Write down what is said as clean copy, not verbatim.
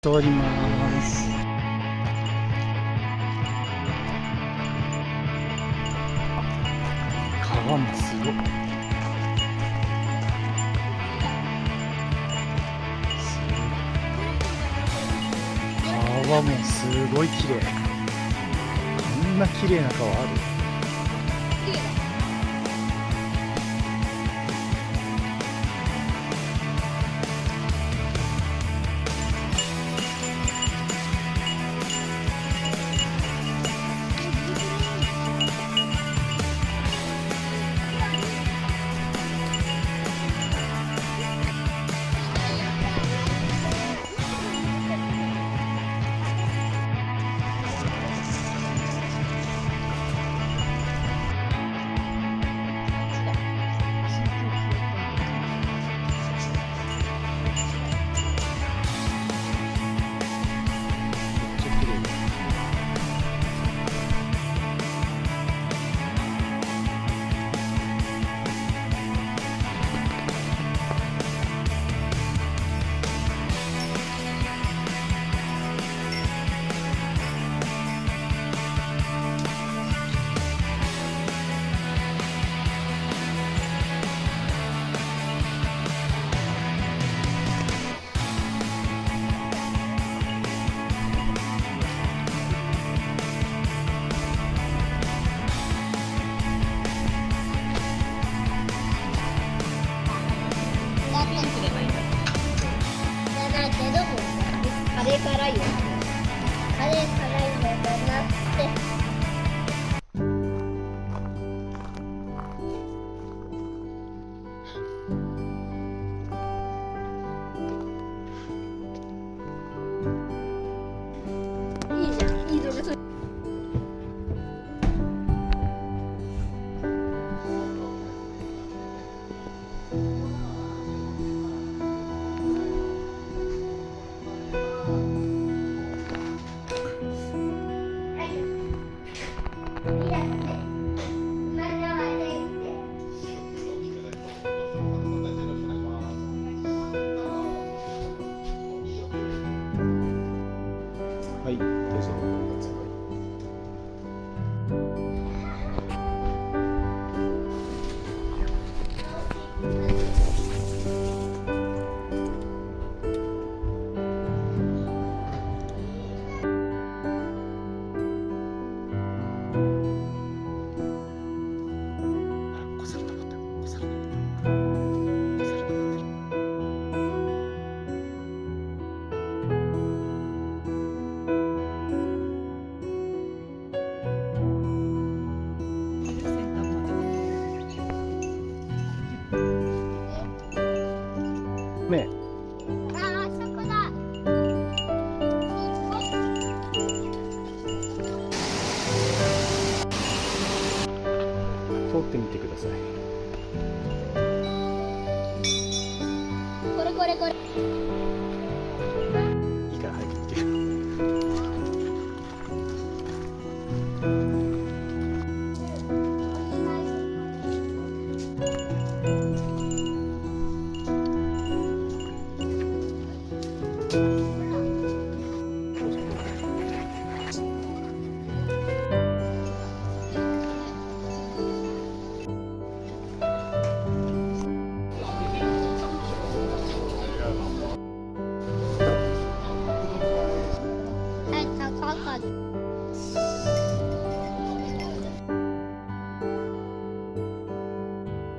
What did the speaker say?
通ります。川もすごい。川もすごい綺麗。こんな綺麗な川ある？カレー辛いよ。カレー辛いのだなって。いいじゃん。いい動画撮る。はい、どうぞ。ねえ。あそこだ。通ってみてください。これこれこれ。いいから入ってみて。高かった。